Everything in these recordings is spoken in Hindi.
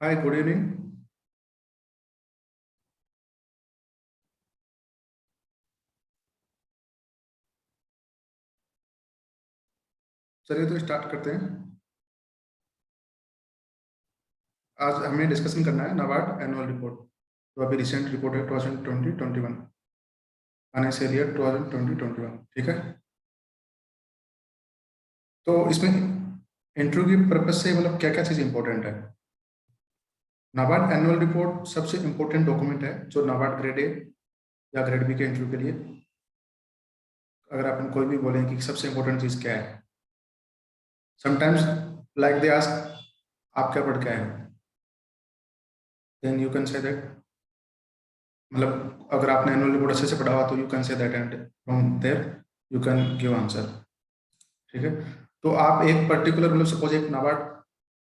हाय, गुड इवनिंग। चलिए तो स्टार्ट करते हैं। आज हमें डिस्कशन करना है नाबार्ड एनुअल रिपोर्ट। तो अभी रिसेंट रिपोर्ट है 2020-21 फाइनेंशियल ईयर 2020-21। ठीक है। तो इसमें इंटरव्यू की पर्पज से मतलब क्या क्या चीज़ इंपॉर्टेंट है। नाबार्ड एनुअल रिपोर्ट सबसे इंपॉर्टेंट डॉक्यूमेंट है जो नाबार्ड ग्रेड ए या ग्रेड बी के इंटरव्यू के लिए, अगर अपन कोई भी बोलें कि सबसे इंपॉर्टेंट चीज़ क्या है, समटाइम्स लाइक दे आस्क आप क्या पढ़ के आए, then you can say that, मतलब अगर आपने एनुअल रिपोर्ट अच्छे से पढ़ा हुआ तो you can say that and from there you can give answer. ठीक है। तो आप एक पर्टिकुलर मतलब सपोज एक नाबार्ड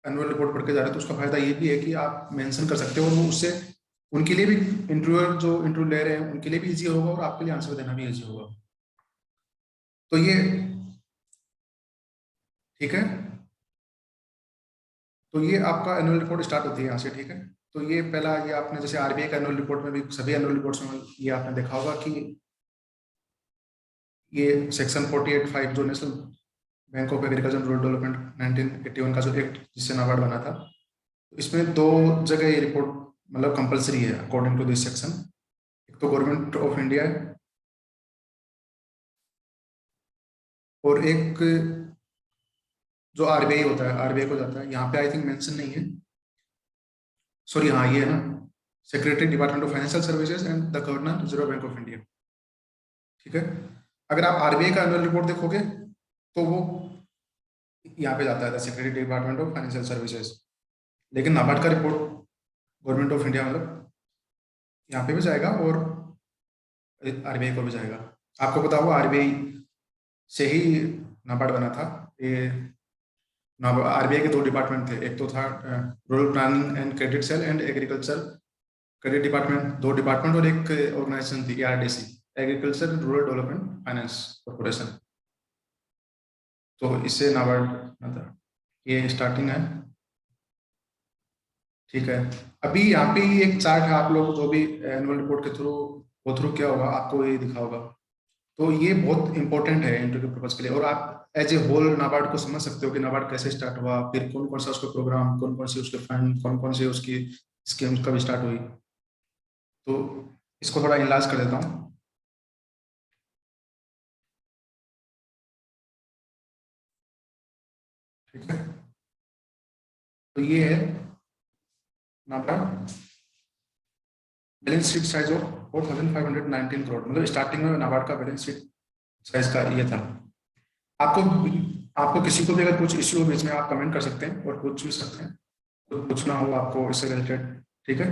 एनुअल रिपोर्ट पढ़ के जा रहे हो तो उसका फायदा ये भी है कि आप मेंशन कर सकते हो और वो उससे उनके लिए भी, इंटरव्यूअर जो इंटरव्यू ले रहे हैं उनके लिए भी इजी होगा और आपके लिए आंसर देना भी इजी होगा। तो ये ठीक है। तो ये आपका एनुअल रिपोर्ट स्टार्ट होती है यहाँ से। ठीक है। तो ये पहला, ये आपने जैसे आरबीआई का एनुअल रिपोर्ट में भी, सभी एनुअल रिपोर्ट्स में ये आपने देखा होगा कि ये सेक्शन 48(5) जो national bank of agriculture rural development 1981 का जो एक्ट जिससे नाबार्ड बना था, तो इसमें दो जगह ये रिपोर्ट मतलब कंपलसरी है अकॉर्डिंग टू दिस सेक्शन। एक तो गवर्नमेंट ऑफ इंडिया है और एक जो आरबीआई होता है, आरबीआई को जाता है। यहाँ पे आई थिंक मेंशन नहीं है, सॉरी, हाँ ये है ना, secretary department of financial services and the governor reserve bank of India. ठीक है। अगर आप आरबीआई का एनुअल रिपोर्ट देखोगे तो वो यहाँ पे जाता है secretary department of financial services, लेकिन नाबार्ड का रिपोर्ट गवर्नमेंट ऑफ इंडिया मतलब यहाँ पे भी जाएगा और आरबीआई को भी जाएगा। आपको पता होगा आरबीआई से ही नाबार्ड बना था। ये आरबीआई के दो डिपार्टमेंट थे, एक तो था rural planning and credit cell and agriculture credit department, दो डिपार्टमेंट, और एक ऑर्गेनाइजेशन थी ARDC, agriculture rural development finance corporation. तो इससे नाबार्ड था, ये स्टार्टिंग है। ठीक है। अभी यहाँ पे एक चार्ट है, आप लोग जो भी एनुअल रिपोर्ट के थ्रू गो थ्रू किया होगा आपको ये दिखा होगा। तो ये बहुत इंपॉर्टेंट है इंटरव्यू पर्पज के लिए, और आप एज ए होल नाबार्ड को समझ सकते हो कि नाबार्ड कैसे स्टार्ट हुआ, फिर कौन कौन सा उसका प्रोग्राम, कौन कौन से उसके फंड, कौन कौन से उसकी स्कीम्स कब स्टार्ट हुई। तो इसको थोड़ा इनलाज कर देता हूँ। ठीक है। तो ये है NABARD balance sheet size of 4,519 crore, मतलब स्टार्टिंग में नाबार्ड का बैलेंस शीट साइज का ये था। आपको आपको किसी को भी अगर कुछ इश्यू हो बीच में, आप कमेंट कर सकते हैं और पूछ भी सकते हैं, तो पूछना हो आपको इससे रिलेटेड। ठीक है।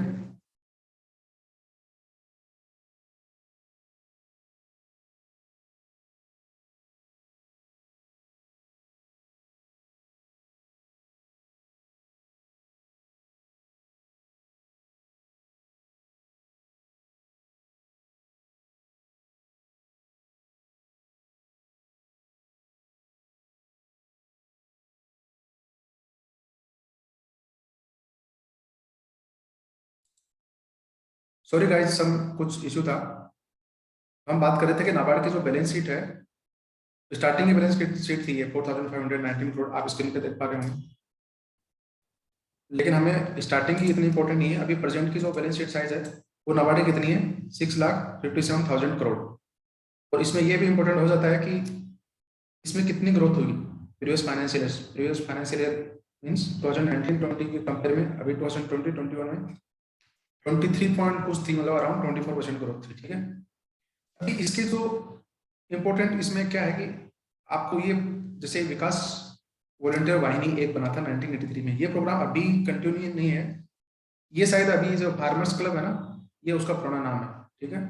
सॉरी गाइस, सम कुछ इशू था। हम बात कर रहे थे कि नाबार्ड की जो बैलेंस शीट है, स्टार्टिंग की बैलेंस शीट थी ये 4,519 करोड़, आप स्क्रीन पे देख पा रहे होंगे। लेकिन हमें स्टार्टिंग की इतनी इंपॉर्टेंट नहीं है, अभी प्रेजेंट की जो बैलेंस शीट साइज है वो नाबार्ड की कितनी है, 6,57,000 करोड़। और इसमें ये भी इंपॉर्टेंट हो जाता है कि इसमें कितनी ग्रोथ हुई प्रीवियस फाइनेंशियल ईयर मीन्स 2019-20 के कंपेयर में, अभी 2020-21 में 23 पॉइंट कुछ थी, मतलब अराउंड 24% ग्रोथ थी। ठीक है। अभी इसके जो इम्पोर्टेंट इसमें क्या है कि आपको ये, जैसे विकास वॉलंटियर वाहिनी एक बना था 1983 में, ये प्रोग्राम अभी कंटिन्यू नहीं है। ये शायद अभी जो फार्मर्स क्लब है ना, ये उसका पुराना नाम है। ठीक है।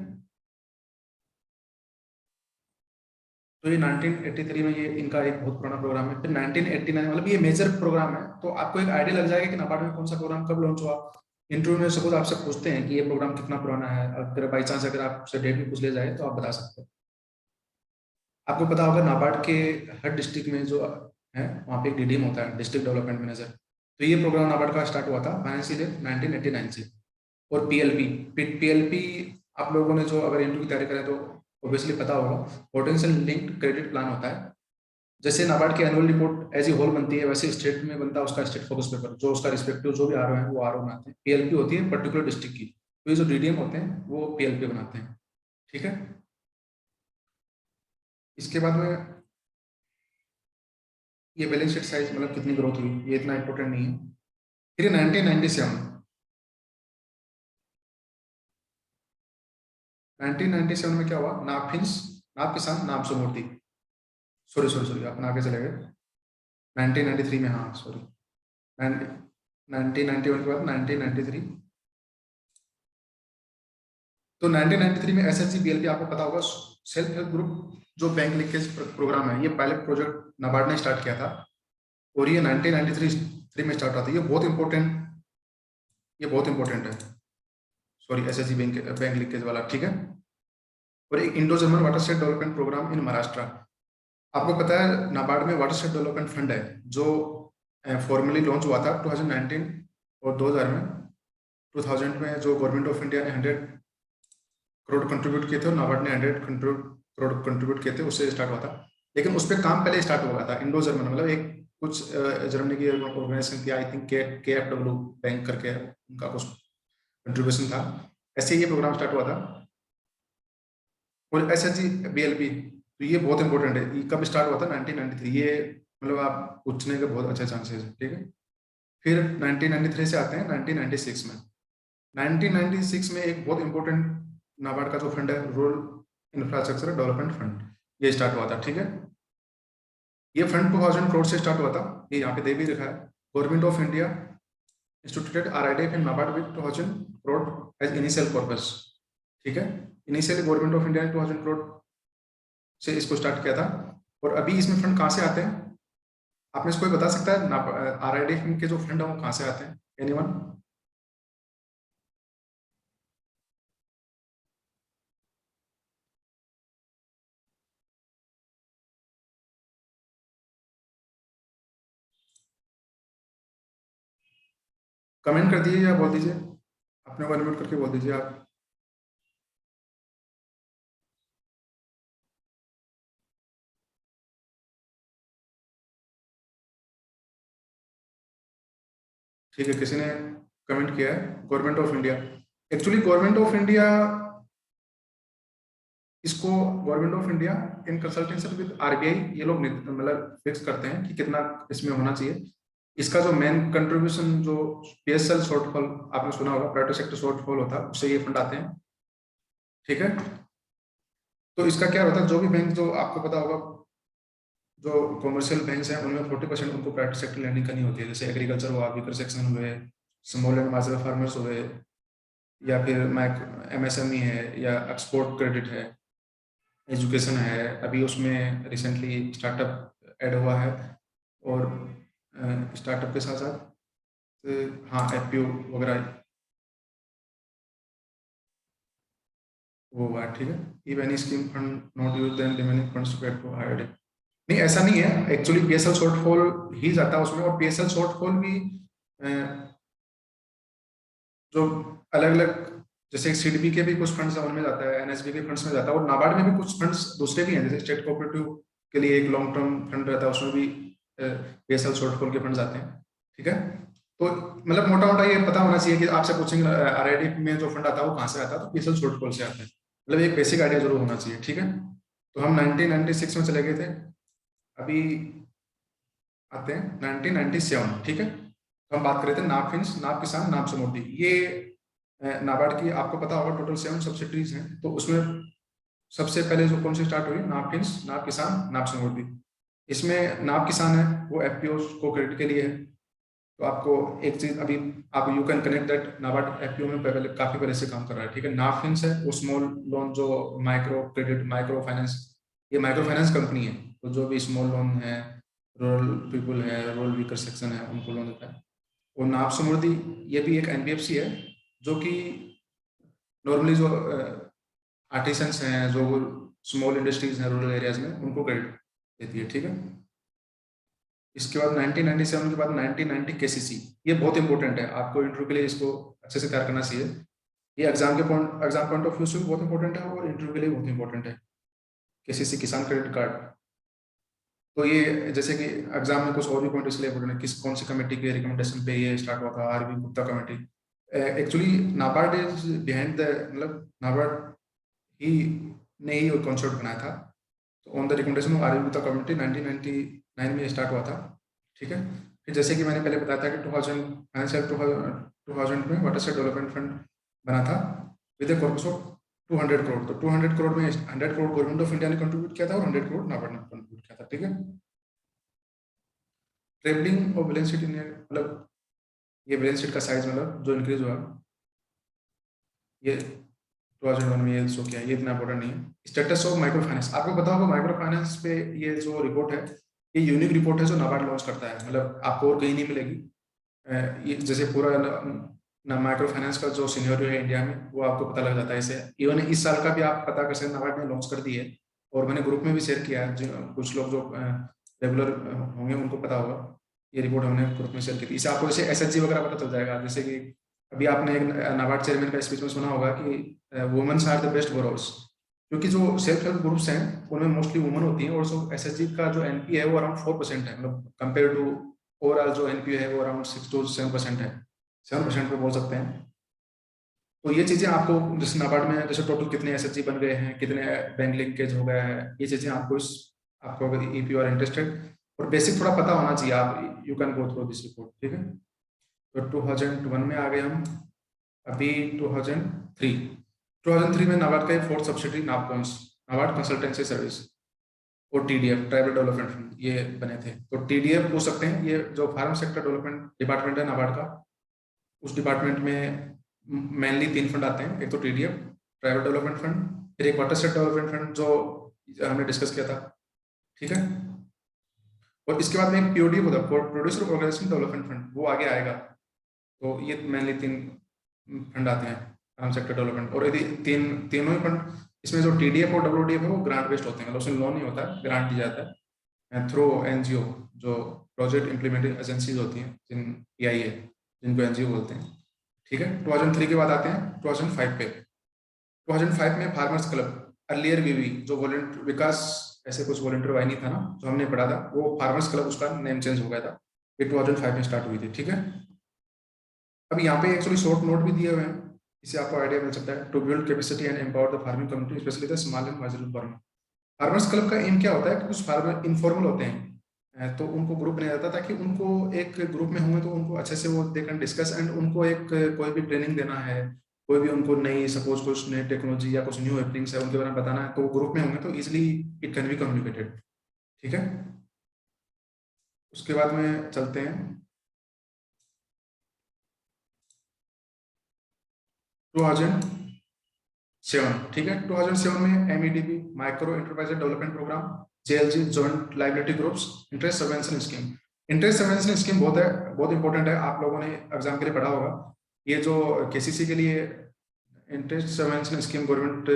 तो ये 1983 में ये इनका एक बहुत पुराना प्रोग्राम है। फिर 1989, मतलब ये मेजर प्रोग्राम है, तो आपको एक आइडिया लग जाएगा कि नाबार्ड में कौन सा प्रोग्राम कब लॉन्च हुआ। इंटरव्यू में सपोज आपसे पूछते हैं कि ये प्रोग्राम कितना पुराना है, अगर बाई चांस अगर आपसे डेट भी पूछ ले जाए तो आप बता सकते हो। आपको पता होगा नाबार्ड के हर डिस्ट्रिक्ट में जो है वहाँ पे एक डीडीएम होता है, डिस्ट्रिक्ट डेवलपमेंट मैनेजर। तो ये प्रोग्राम नाबार्ड का स्टार्ट हुआ था फाइनेंशियल ईयर 1989 से। और पीएलपी, पीएलपी आप लोगों ने जो अगर इंटरव्यू की तैयारी करें तो ऑब्वियसली पता होगा, पोटेंशियल लिंक्ड क्रेडिट प्लान होता है। जैसे नाबार्ड की annual report as a whole बनती है, वैसे स्टेट में बनता है उसका स्टेट फोकस पेपर, जो उसका रिस्पेक्टिव जो भी आर है वो आर बनाते हैं। पीएलपी होती है पर्टिकुलर डिस्ट्रिक्ट की, तो ये जो डीडीएम होते हैं वो पीएलपी बनाते हैं, ठीक है। इसके बाद में ये बैलेंस शीट साइज मतलब कितनी ग्रोथ हुई, ये इतना इंपॉर्टेंट नहीं है। फिर 1997 में क्या हुआ, नाप हिंस, नाप किसान, नाप समूर्ति, सॉरी सॉरी सॉरी अपन आगे चले गए। 1993 में, हाँ सॉरी, 1991 के बाद 1993। तो 1993 में एसएचजी बीएलपी आपको पता होगा, सेल्फ हेल्प ग्रुप जो बैंक लिंकेज प्रोग्राम है, ये पायलट प्रोजेक्ट नाबार्ड ने स्टार्ट किया था और ये 1993 में स्टार्ट हुआ था। ये बहुत इंपॉर्टेंट है, सॉरी एसएचजी बैंक लिंकेज वाला, ठीक है। और एक Indo German watershed development programme in Maharashtra. आपको पता है नाबार्ड में वाटर शेड डेवलपमेंट फंड है जो फॉर्मली लॉन्च हुआ था 2019 और 2000 में। 2000 में जो गवर्नमेंट ऑफ इंडिया ने 100 करोड़ कंट्रीब्यूट किए थे और नाबार्ड ने 100 करोड़ कंट्रीब्यूट किए थे, उससे स्टार्ट हुआ था। लेकिन उस पर काम पहले स्टार्ट हो गया था, इंडो जर्मन मतलब एक कुछ जर्मनी की ऑर्गेनाइजेशन थी, आई थिंक के एफ डब्ल्यू बैंक करके उनका कुछ कंट्रीब्यूशन था, ऐसे ये प्रोग्राम स्टार्ट हुआ था। और एस एच जी BLP, तो ये बहुत इंपॉर्टेंट है, ये कब स्टार्ट हुआ था, 1993, ये मतलब आप पूछने के बहुत अच्छे चांसेस है, ठीक है। फिर 1993 से आते हैं 1996 में। 1996 में एक बहुत इंपॉर्टेंट नाबार्ड का जो फंड है, रूरल इंफ्रास्ट्रक्चर डेवलपमेंट फंड, ये स्टार्ट हुआ था, ठीक है। ये फंड 2000 करोड़ से स्टार्ट हुआ था, ये यहाँ पे दे भी रखा है। Government of India instituted RIDF in NABARD with 2000 crore as initial purpose, ठीक है। इनिशियली गवर्नमेंट ऑफ इंडिया ने 2000 करोड़ से इसको स्टार्ट किया था। और अभी इसमें फंड कहाँ से आते हैं, आप में से कोई बता सकता है RIDF के जो फंड है वो कहाँ से आते हैं, एनीवन? कमेंट कर दीजिए या बोल दीजिए, अपने को अनम्यूट करके बोल दीजिए आप। ठीक है, किसी ने कमेंट किया है government of India. Actually government of India इसको, government of India in consultancy with RBI, ये लोग मतलब फिक्स करते हैं कि कितना इसमें होना चाहिए। इसका जो मेन कंट्रीब्यूशन जो PSL शॉर्टफॉल आपने सुना होगा, प्राइवेट सेक्टर शॉर्टफॉल होता है, उससे ये फंड आते हैं, ठीक है। तो इसका क्या होता है, जो भी बैंक, जो आपको पता होगा जो कॉमर्शियल बैंक हैं उनमें 40% उनको प्राइवेट सेक्टर लैंडिंग करनी होती है, जैसे एग्रीकल्चर हुआ, वीकर सेक्शन हुए, स्मॉल एंड मार्जिनल फार्मर्स हुए, या फिर MSME है, या एक्सपोर्ट क्रेडिट है, एजुकेशन है, अभी उसमें रिसेंटली स्टार्टअप ऐड हुआ है। और स्टार्टअप के साथ साथ हाँ FPO वगैरह वो हुआ है, ठीक है। If any scheme fund not use then remaining funds to get to higher. नहीं ऐसा नहीं है, एक्चुअली PSL शॉर्टफॉल ही जाता है उसमें, और PSL शॉर्टफॉल भी अ, जो अलग अलग, जैसे CDB के भी कुछ फंड्स हैं उनमें जाता है, NSB के फंड्स में जाता है, और नाबार्ड में भी कुछ फंड्स दूसरे भी हैं, जैसे स्टेट कोऑपरेटिव के लिए एक लॉन्ग टर्म फंड रहता है, उसमें भी PSL शॉर्टफॉल के फंड्स आते हैं, ठीक है। तो मतलब मोटा मोटा ये पता होना चाहिए कि आपसे पूछेंगे RID में जो फंड आता है वो कहाँ से आता है, तो PSL शॉर्टफॉल से आता है, मतलब एक बेसिक आइडिया जरूर होना चाहिए, ठीक है। तो हम 1996 में चले गए थे, अभी आते हैं 1997, ठीक है। तो हम बात कर रहे थे नाप हिंस, नाप किसान, नाप समृद्धि, ये नाबार्ड की आपको पता होगा टोटल 7 सब्सिडीज हैं। तो उसमें सबसे पहले जो कौन सी स्टार्ट हुई, नाप हिंस, नाप किसान, नाप समृद्धि। इसमें नाप किसान है वो FPO को क्रेडिट के लिए है। तो आपको एक चीज अभी, आप you can connect that NABARD FPO में पहले काफी पहले से काम कर रहा है, ठीक है। नाप हिंस है वो स्मॉल लोन, जो माइक्रो क्रेडिट, माइक्रो फाइनेंस, ये माइक्रो फाइनेंस कंपनी है, तो जो भी स्मॉल लोन है, रूरल पीपल है, रूरल वीकर सेक्शन है, उनको लोन देता है। और नाप समृद्धि ये भी एक NBFC है, जो कि नॉर्मली जो आर्टिसंस हैं, जो स्मॉल इंडस्ट्रीज हैं रूरल एरियाज में, उनको क्रेडिट देती है, ठीक है। इसके बाद 1997 के बाद 1990 केसीसी। ये बहुत इंपॉर्टेंट है, आपको इंटरव्यू के लिए इसको अच्छे से तैयार करना चाहिए। ये एग्जाम पॉइंट ऑफ व्यू से भी बहुत इंपॉर्टेंट है और इंटरव्यू के लिए बहुत इंपॉर्टेंट है। केसीसी किसान क्रेडिट कार्ड। तो ये जैसे कि एग्जाम में कुछ और भी पॉइंट इसलिए इंपॉर्टेंट है, किस कौन सी कमेटी के रिकमेंडेशन पे ये स्टार्ट हुआ था, R B Gupta committee. Actually NABARD is behind the, मतलब नाबार्ड ही ने ही कॉन्सेप्ट बनाया था। तो on the recommendation of R B Gupta committee 1999 में स्टार्ट हुआ था। ठीक है। फिर जैसे कि मैंने पहले बताया था कि 2000 फाइनेंशियल 2000 में वाटर सेक्टर डेवलपमेंट फंड बना था with A corpus of 200 crore. तो 200 करोड़ में 100 करोड़ गवर्नमेंट ऑफ इंडिया ने कंट्रीब्यूट किया था और 100 करोड़ नाबार्ड ने कंट्रीब्यूट किया था। ठीक है। ट्रेवलिंग और बैलेंस शीट, मतलब ये बैलेंस शीट का साइज मतलब जो इंक्रीज हुआ, ये 2001 में ये शो किया, ये इतना इंपॉर्टेंट नहीं है। स्टेटस ऑफ माइक्रो फाइनेंस, आपको पता होगा माइक्रो फाइनेंस पे ये जो रिपोर्ट है, ये यूनिक रिपोर्ट है जो नाबार्ड लॉन्च करता है, मतलब आपको और कहीं नहीं मिलेगी। ये जैसे पूरा माइक्रो फाइनेंस का जो सिनेरियो है इंडिया में वो आपको पता लग जाता है इसे। इवन इस साल का भी आप पता कर सकते हैं, नाबार्ड ने लॉन्च कर दी है और मैंने ग्रुप में भी शेयर किया है। कुछ लोग जो रेगुलर होंगे उनको पता होगा, ये रिपोर्ट हमने ग्रुप में शेयर की थी। इससे आपको जैसे एसएचजी वगैरह पता चल जाएगा। जैसे कि अभी आपने एक नाबार्ड चेयरमैन का स्पीच में सुना होगा कि women's are the best borrowers, क्योंकि जो सेल्फ हेल्प ग्रुप्स हैं उनमें मोस्टली वुमन होती हैं और जो एसएचजी का जो एनपी है वो अराउंड 4% है, मतलब कंपेयर टू ओवरऑल जो एनपीओ है वो अराउंड 6 to 7% है, 7% पे बोल सकते हैं। तो ये चीजें आपको जैसे नाबार्ड में जैसे टोटल कितने एसएचजी बन गए हैं, कितने बैंक लिंकेज हो गया है, ये चीजें आपको आपको अगर ईपी आर इंटरेस्टेड और बेसिक थोड़ा पता होना चाहिए, आप you can go through this report. ठीक है। तो 2001 में आ गए हम। अभी 2003 में नाबार्ड का fourth subsidy NABCONS, NABARD consultancy service, और टीडीएफ ट्राइबल डेवलपमेंट फंड, ये बने थे। तो टीडीएफ पूछ सकते हैं, ये जो फार्म सेक्टर डेवलपमेंट डिपार्टमेंट है नाबार्ड का, उस डिपार्टमेंट में मेनली 3 फंड आते हैं। एक तो टीडीएफ ट्राइबल डेवलपमेंट फंड, फिर एक वाटर सेक्टर डेवलपमेंट फंड जो हमने डिस्कस किया था। ठीक है। और इसके बाद में एक पीओडी होता है, प्रोड्यूसर ऑर्गेनाइजेशन डेवलपमेंट फंड, वो आगे आएगा। तो ये मेनली 3 फंड आते हैं फार्म सेक्टर डेवलपमेंट। और यदि तीनों ही फंड, इसमें जो टीडीएफ और डब्ल्यूडीएफ है वो ग्रांट बेस्ड होते हैं, मतलब उसमें लोन नहीं होता है, ग्रांट दिया जाता है थ्रू एनजीओ, जो प्रोजेक्ट इंप्लीमेंटिंग एजेंसीज होती हैं, जिन पीआईए, जिनको एनजीओ बोलते हैं। ठीक है। 2003 के बाद आते हैं 2005 पे। 2005 में फार्मर्स क्लब, अर्लियर वीवी जो वॉलंटियर विकास, ऐसे कुछ वॉलंटियर वाहिनी था ना जो हमने पढ़ा था, वो फार्मर्स क्लब उसका नेम चेंज हो गया था। ये 2005 में स्टार्ट हुई थी। ठीक है। अब यहाँ पे एक्चुअली शॉर्ट नोट भी दिए हुए हैं, इससे आपको आइडिया मिल सकता है। To build capacity and empower the farming community specially the small and marginal farmer. Farmers club का एम क्या होता है कि कुछ फार्मर इनफॉर्मल होते हैं, तो उनको ग्रुप बनाया जाता है ताकि उनको एक ग्रुप में होंगे तो उनको अच्छे से वो दे कैन डिस्कस, एंड उनको एक कोई भी ट्रेनिंग देना है, कोई भी उनको नई सपोज कुछ नई टेक्नोलॉजी या कुछ न्यू हैपनिंग्स है उनके बारे में बताना है, तो वो ग्रुप में होंगे तो easily it can be communicated. ठीक है। उसके बाद में चलते हैं 2007। ठीक है। 2007 में MEDP micro enterprise development programme, JLG joint liability groups, interest subvention scheme. Interest subvention scheme बहुत है, बहुत इंपॉर्टेंट है, आप लोगों ने एग्जाम के लिए पढ़ा होगा। ये जो केसीसी के लिए इंटरेस्ट सबवेंशन स्कीम गवर्नमेंट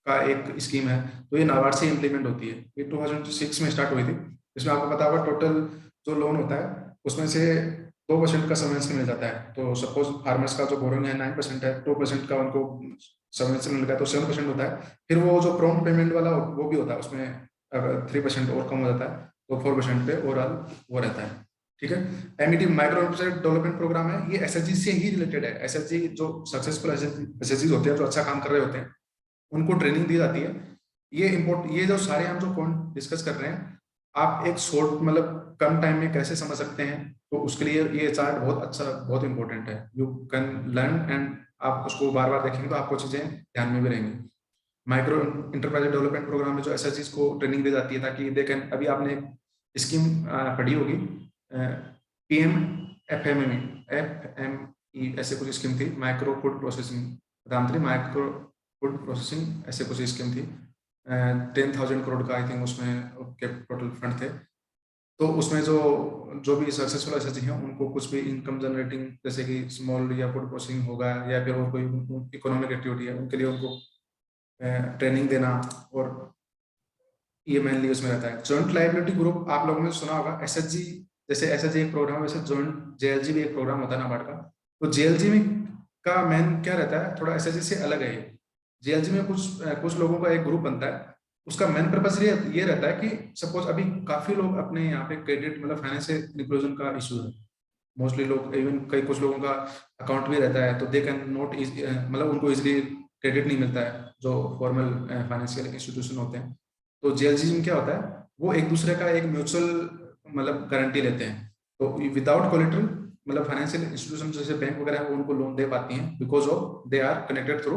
का एक स्कीम है, तो ये नाबार्ड से इम्प्लीमेंट होती है। ये 2006 में स्टार्ट हुई थी। इसमें आपको पता होगा टोटल जो लोन होता है उसमें से 2% का सबवेंशन मिल जाता है। तो सपोज फार्मर्स का जो बोरोइंग है 9% है, 2% का उनको सबवेंशन मिल गया तो 7% होता है। फिर वो जो प्रॉम्प्ट पेमेंट वाला वो भी होता है, उसमें अगर 3% और कम हो जाता है तो 4% पे ओवरऑल वो रहता है। ठीक है। MET micro enterprise development programme है, ये एसएचजी से ही रिलेटेड है। एसएचजी जो सक्सेसफुल एसएचजी होते हैं, जो अच्छा काम कर रहे होते हैं, उनको ट्रेनिंग दी जाती है। ये जो सारे हम जो पॉइंट डिस्कस कर रहे हैं, आप एक शॉर्ट मतलब कम टाइम में कैसे समझ सकते हैं, तो उसके लिए ये चार्ट बहुत अच्छा, बहुत इंपॉर्टेंट है। यू कैन लर्न एंड आप उसको बार बार देखेंगे तो आपको चीजें ध्यान में भी रहेंगी। माइक्रो इंटरप्राइज डेवलपमेंट प्रोग्राम में जो एसएचजी को ट्रेनिंग दी जाती है ताकि दे कैन, अभी आपने स्कीम पढ़ी होगी पीएम एफएमई ऐसे कुछ स्कीम थी, माइक्रो फूड प्रोसेसिंग प्रधानमंत्री माइक्रो फूड प्रोसेसिंग ऐसे कुछ स्कीम थी। 10,000 करोड़ का आई थिंक उसमें टोटल फंड थे। तो उसमें जो भी सक्सेसफुल एसएचजी हैं उनको कुछ भी इनकम जनरेटिंग जैसे कि स्मॉल या फूड प्रोसेसिंग होगा या फिर और कोई इकोनॉमिक एक्टिविटी है उनके लिए उनको ट्रेनिंग देना और ये मेनली उसमें रहता है। जॉइंट लाइबिलिटी ग्रुप आप लोगों ने सुना होगा, एसएचजी, जैसे एसएचजी एक प्रोग्राम है, वैसे जॉइंट जेएलजी भी एक प्रोग्राम होता है नाबार्ड का। तो जेएलजी में का मेन क्या रहता है, थोड़ा एसएचजी से अलग है। जेएलजी में कुछ लोगों का एक ग्रुप बनता है, उसका मेन पर्पज ये रहता है कि सपोज अभी काफी लोग अपने यहाँ पे क्रेडिट मतलब फाइनेंशियल इंक्लूजन का इशू है। मोस्टली लोग, इवन कुछ लोगों का अकाउंट भी रहता है तो दे कैन नॉट मतलब उनको इजिली क्रेडिट नहीं मिलता है, जो फॉर्मल फाइनेंशियल इंस्टीट्यूशन होते हैं। तो जेएलजी में क्या होता है, वो एक दूसरे का एक म्यूचुअल मतलब गारंटी लेते हैं। तो विदाउट कोलेटरल मतलब फाइनेंशियल इंस्टीट्यूशन जैसे बैंक वगैरह है वो उनको लोन दे पाती हैं, because of they are connected through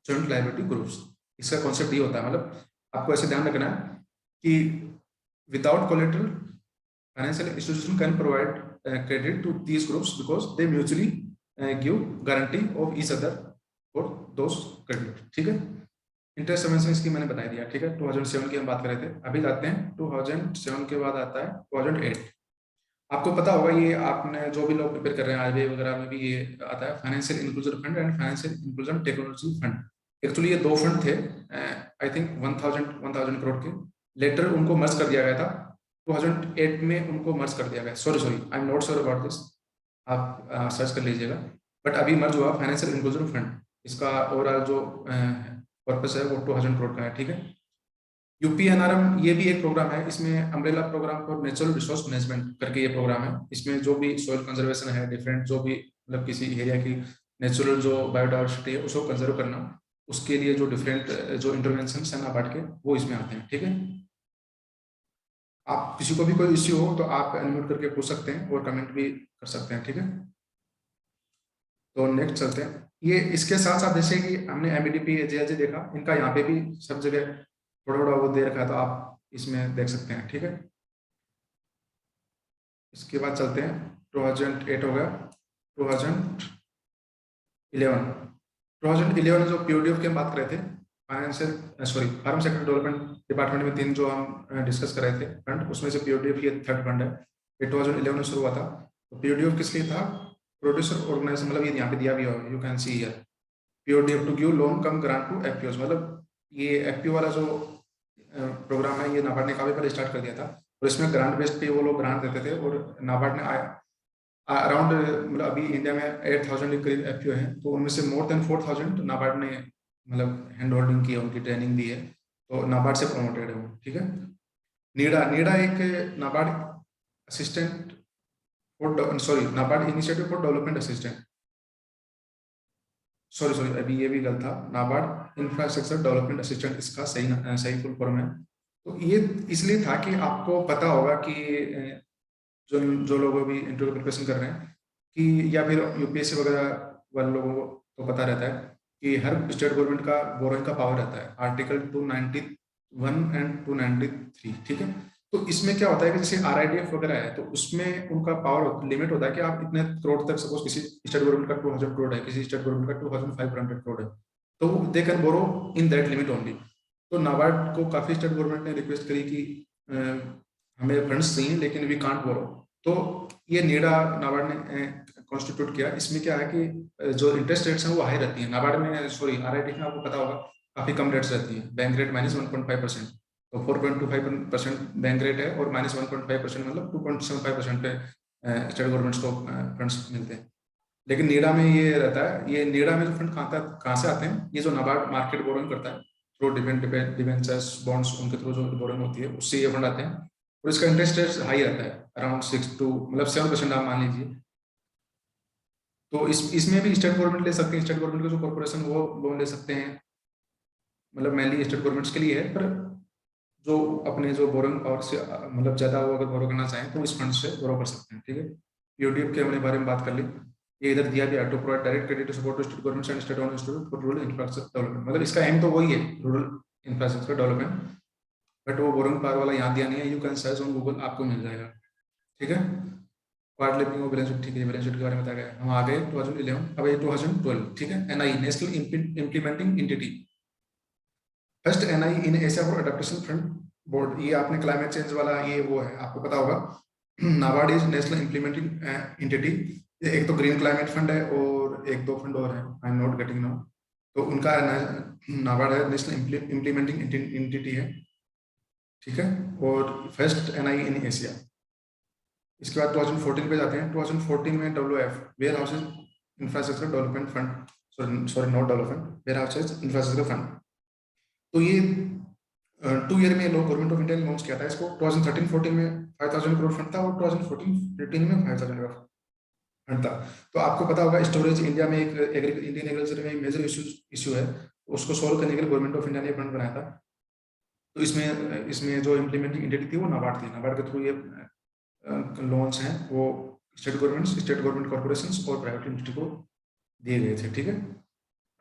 joint liability groups. इसका कॉन्सेप्ट ये होता है, मतलब आपको ऐसे ध्यान रखना है कि without collateral financial institution can provide credit to these groups because they mutually give guarantee of each other for those credit। ठीक है, इंटरेस्ट सबवेंशन इसकी मैंने बता दिया। ठीक है, 2007 की हम बात कर रहे थे, अभी जाते हैं 2007 के बाद आता है 2008। आपको पता होगा, ये आपने जो भी लोग प्रिपेयर कर रहे हैं आरबीआई वगैरह में भी ये आता है, financial inclusion fund and financial inclusion technology fund. Actually ये दो फंड थे, आई थिंक 1000 करोड़ के। लेटर उनको मर्ज कर दिया गया था 2008 में, उनको मर्ज कर दिया गया। Sorry I am not sure about this, आप सर्च कर लीजिएगा। बट अभी मर्ज हुआ फाइनेंशियल इंक्लूजन फंड, इसका ओवरऑल जो पर्पस है वो 2000 करोड़ का है। ठीक है, यूपीएनआरएम ये भी एक प्रोग्राम है, इसमें umbrella programme for natural resource management करके ये प्रोग्राम है। इसमें जो भी सॉइल कंजर्वेशन है, डिफरेंट जो भी मतलब किसी एरिया की नेचुरल जो बायोडाइवर्सिटी है उसको कंजर्व करना, उसके लिए जो डिफरेंट जो इंटरवेंशन है नाबार्ड के, वो इसमें आते हैं। ठीक है, आप किसी को भी कोई इश्यू हो तो आप अनम्यूट करके पूछ सकते हैं और कमेंट भी कर सकते हैं। ठीक है, तो नेक्स्ट चलते हैं। ये इसके साथ साथ जैसे कि हमने एमईडीपी जेएलजी देखा, इनका यहाँ पे भी सब जगह थोड़ा थोड़ा वो दे रखा है, तो आप इसमें देख सकते हैं। ठीक है, इसके बाद चलते हैं 2008 हो गया, 2011। 2011 जो पीओडीएफ की हम बात कर रहे थे, financial sorry farm sector development department में तीन जो हम डिस्कस कर रहे थे फंड, उसमें से पीओडीएफ ये थर्ड फंड है। ये 2011 में शुरू हुआ था। तो पीओडीएफ किस लिए था, प्रोड्यूसर ऑर्गेनाइजेशन, मतलब ये यहाँ पे दिया भी हो, you can see here PODF to give loan cum grant to FPOs. मतलब ये एफपीओ वाला जो प्रोग्राम है ये नाबार्ड ने काफी पहले स्टार्ट कर दिया था, और इसमें ग्रांट बेस्ड पे वो लोग ग्रांट देते थे। और नाबार्ड ने अराउंड मतलब अभी इंडिया में 8000 के करीब एफपीओ हैं, तो उनमें से मोर देन 4000 नाबार्ड ने मतलब हैंड होल्डिंग की है, उनकी ट्रेनिंग दी है, तो नाबार्ड से प्रमोटेड है वो। ठीक है, नीडा नीडा एक NABARD assistant for sorry NABARD initiative for development assistant, sorry अभी ये भी गलत था, नाबार्ड इंफ्रास्ट्रक्चर डेवलपमेंट असिस्टेंट इसका सही फुल फॉर्म है। तो ये इसलिए था कि आपको पता होगा कि जो जो लोग अभी इंटरव्यू प्रिपरेशन कर रहे हैं कि, या फिर यूपीएससी वगैरह वाले लोगों को तो पता रहता है कि हर स्टेट गवर्नमेंट का बोरोइंग का पावर रहता है, आर्टिकल 291 एंड 293। ठीक है, तो इसमें क्या होता है कि जैसे आरआईडीएफ वगैरह है, तो उसमें उनका पावर लिमिट होता है कि आप इतने करोड़ तक, सपोज किसी स्टेट गवर्नमेंट का 2000 करोड़ है, किसी स्टेट गवर्नमेंट का 2500 करोड़ है, तो they can borrow in that limit only. तो नाबार्ड को काफी स्टेट गवर्नमेंट ने रिक्वेस्ट करी कि हमें फंड्स चाहिए लेकिन वी कांट बोरो। तो ये नीडा नाबार्ड ने कॉन्स्टिट्यूट किया। इसमें क्या है कि जो इंटरेस्ट रेट्स हैं वो हाई रहती है नाबार्ड में, सॉरी आरआईडी में आपको पता होगा काफी कम रेट्स रहती है, बैंक रेट -1.5%, तो 4.25% बैंक रेट है, और -1.5% मतलब 2.75% पे स्टेट गवर्नमेंट्स को फंड्स मिलते हैं। लेकिन नीडा में ये रहता है, ये नीडा में जो फंड कहाँ से आते हैं, ये जो नाबार्ड मार्केट बोरोइंग करता है थ्रू डिबेंचर्स बॉन्ड्स, उनके थ्रू जो बोरोइंग होती है उससे ये फंड आते हैं, और इसका इंटरेस्ट रेट हाई रहता है, अराउंड 6 to मतलब 7% आप मान लीजिए। तो इसमें भी स्टेट गवर्नमेंट ले सकते हैं, स्टेट गवर्नमेंट के जो कॉर्पोरेशन वो लोन ले सकते हैं, मतलब मेनली स्टेट गवर्नमेंट्स के लिए है, पर जो अपने जो बोरोइंग पावर से मतलब ज्यादा वो अगर बोरो करना चाहें तो इस फंड से बोरो कर सकते हैं। ठीक है, यूडीएफ के हमने बारे में बात कर ली, ये इधर दिया गया to provide direct credit support to state government and state own institute for rural infrastructure development. मतलब इसका एम तो वही है, रूरल इंफ्रास्ट्रक्चर डेवलपमेंट, बट वो बोरोइंग पावर वाला यहाँ दिया नहीं है, you can search on Google, आपको मिल जाएगा। ठीक है, क्वार्टरली प्रीमियम बैलेंस शीट, ठीक है, बैलेंस शीट के बारे में बताया गया। हम आ गए 2011, अब ये 2012। ठीक है, N I national implementing entity, first N I in Asia for adaptation fund board. ये आपने क्लाइमेट चेंज वाला ये वो है, आपको पता होगा NABARD is national implementing entity. एक तो ग्रीन क्लाइमेट फंड है और एक दो फंड और है, आई एम नॉट गेटिंग नाउ। तो उनका नाबार्ड है नेशनल इंप्लीमेंटिंग एंटिटी है। ठीक है, और फर्स्ट एनआई इन एशिया। इसके बाद 2014 पे जाते हैं। 2014 में WF warehouses infrastructure development fund, sorry sorry not development, warehouses infrastructure fund. तो ये 2 ईयर में लोग गवर्नमेंट ऑफ इंडिया ने लॉन्च किया था इसको। 2013-14 में 5000 करोड़ फंड था और 2014-15 में 5000 करोड़ फंड था। तो आपको पता होगा स्टोरेज इंडिया में एक इंडियन एग्रीकल्चर में एक मेजर इशू है, उसको सोल्व करने के लिए गवर्नमेंट ऑफ इंडिया ने फंड बनाया था। तो इसमें इसमें जो इम्प्लीमेंटिंग एंटिटी थी वो नाबार्ड थी। नाबार्ड के थ्रू ये लोन्स हैं वो स्टेट गवर्नमेंट कॉर्पोरेशन और प्राइवेट एंटिटी को दिए गए थे। ठीक है,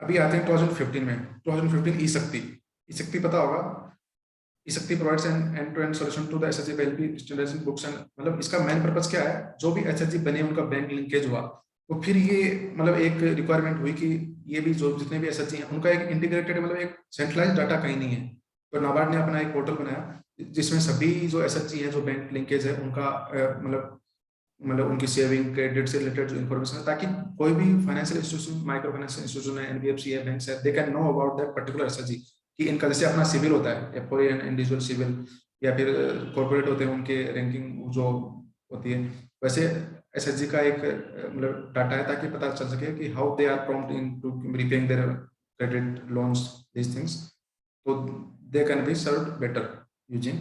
अभी आते हैं 2015 में। 2015 ई शक्ति। ई शक्ति पता होगा, E Shakti provides an end to end solution to the SHG LP standards books and, मतलब इसका मेन पर्पस क्या है, जो भी एसएचजी बने उनका बैंक लिंकेज हुआ, तो फिर ये मतलब एक रिक्वायरमेंट हुई कि ये भी जो जितने भी एसएचजी हैं उनका एक इंटीग्रेटेड मतलब एक सेंट्रलाइज डाटा कहीं नहीं है। तो नाबार्ड ने अपना एक पोर्टल बनाया जिसमें सभी जो एसएचजी हैं जो बैंक लिंकेज है उनका मतलब उनकी सेविंग क्रेडिट से रिलेटेड जो इन्फॉर्मेशन है, ताकि कोई भी financial institution, micro financial institution है, एनबीएफसी है, बैंक है, they can know about that particular SHG कि इनका जैसे अपना सिविल होता है, कोई इंडिविजुअल सिविल या फिर कॉर्पोरेट होते हैं उनके रैंकिंग जो होती है, वैसे एसएचजी का एक मतलब डाटा है ताकि पता चल सके कि how they are prompt in to repaying their credit loans this things, तो they can be served better using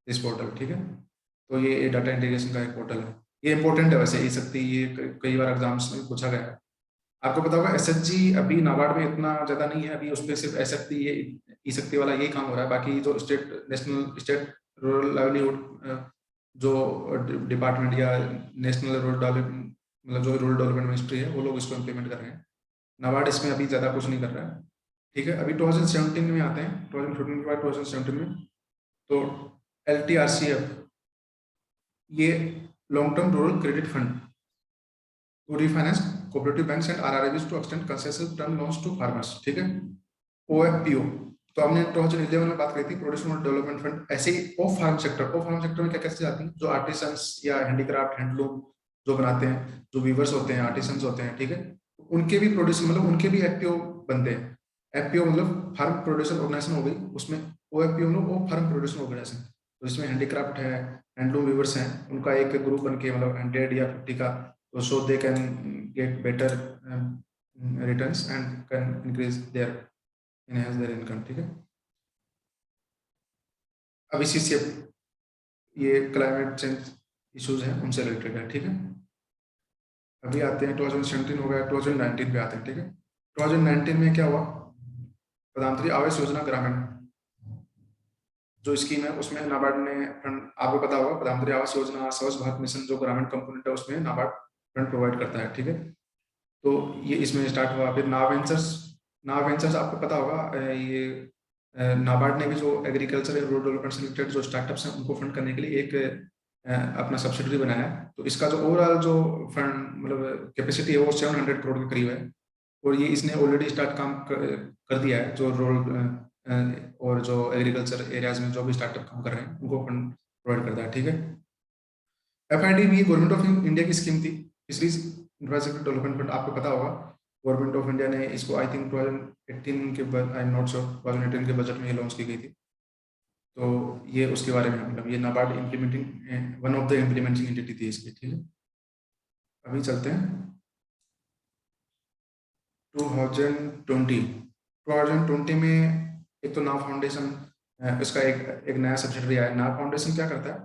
this portal. ठीक है, तो ये डाटा इंटीग्रेशन का एक पोर्टल है, ये इंपॉर्टेंट है वैसे ई शक्ति, ये कई बार एग्जाम्स में पूछा गया है। आपको पता होगा एसएचजी अभी नाबार्ड में इतना ज्यादा नहीं है, अभी उस पर सिर्फ एसएचजी ये ई शक्ति वाला यही काम हो रहा है। बाकी जो state national state rural livelihood जो डिपार्टमेंट या नेशनल रूरल डेवलपमेंट मतलब जो रूरल डेवलपमेंट मिनिस्ट्री है वो लोग इसको इम्प्लीमेंट कर रहे हैं। नाबार्ड इसमें अभी ज्यादा कुछ नहीं कर रहा है। ठीक है, अभी 2017 में आते हैं, 2015 के बाद 2017 में। तो LTRCF ये long term rural credit fund to refinance cooperative banks and RRBs to extend concessional term loans to farmers. ठीक है, OFPO तो हमने 2011 में बात करी थी, प्रोड्यूसर डेवलपमेंट फंड। ऐसे ही off farm sector, off farm sector में क्या कैसे जाती है, जो आर्टिसंस या हैंडीक्राफ्ट हैंडलूम जो बनाते हैं, जो वीवर्स होते हैं, आर्टिसंस होते हैं, ठीक है, उनके भी प्रोड्यूसर मतलब उनके भी FPO बनते हैं। FPO मतलब फार्म प्रोड्यूसर ऑर्गेनाइजेशन हो गई, उसमें OFPO मतलब वो फार्म प्रोड्यूसर ऑर्गेनाइजेशन, तो इसमें हैंडीक्राफ्ट है, हैंडलूम वीवर्स हैं, उनका एक ग्रुप बन के मतलब 100 या 50 का, तो so they can get better returns and can increase their enhance their income। ठीक है, अब इसी से ये क्लाइमेट चेंज इश्यूज हैं उनसे रिलेटेड है। ठीक है, अभी आते हैं 2017 हो गया, 2019 पे आते हैं। ठीक है, 2019 में क्या हुआ, प्रधानमंत्री आवास योजना ग्रामीण जो स्कीम है उसमें नाबार्ड ने फंड, आपको पता होगा प्रधानमंत्री आवास योजना, स्वच्छ भारत मिशन जो ग्रामीण कंपोनेंट है उसमें नाबार्ड फंड प्रोवाइड करता है। ठीक है, तो ये इसमें स्टार्ट हुआ। फिर नाव वेंचर्स, नाव वेंचर्स आपको पता होगा ये नाबार्ड ने भी जो एग्रीकल्चर रूरल डेवलपमेंट से रिलेटेड जो स्टार्टअप्स हैं उनको फंड करने के लिए एक अपना सब्सिडरी बनाया है। तो इसका जो ओवरऑल जो फंड मतलब कैपेसिटी है वो 700 करोड़ के करीब है, और ये इसने ऑलरेडी स्टार्ट काम कर दिया है। जो रूरल और जो एग्रीकल्चर एरियाज में जो भी स्टार्टअप काम कर रहे हैं उनको फंड प्रोवाइड करता है। ठीक है, FID भी गवर्नमेंट ऑफ इंडिया की स्कीम थी, फिशरीज इंफ्रास्ट्रक्चर डेवलपमेंट फंड, आपको पता होगा गवर्नमेंट ऑफ इंडिया ने इसको आई थिंक 2018 के बाद, आई एम नॉट श्योर, 2018 के बजट में ये लॉन्च की गई थी। तो ये उसके बारे में मतलब ये NABARD implementing one of the implementing entity थी इसकी। ठीक है, अभी चलते हैं 2020 में। एक तो नाव फाउंडेशन, इसका एक नया सब्सिडरी आया। नाव फाउंडेशन क्या करता है,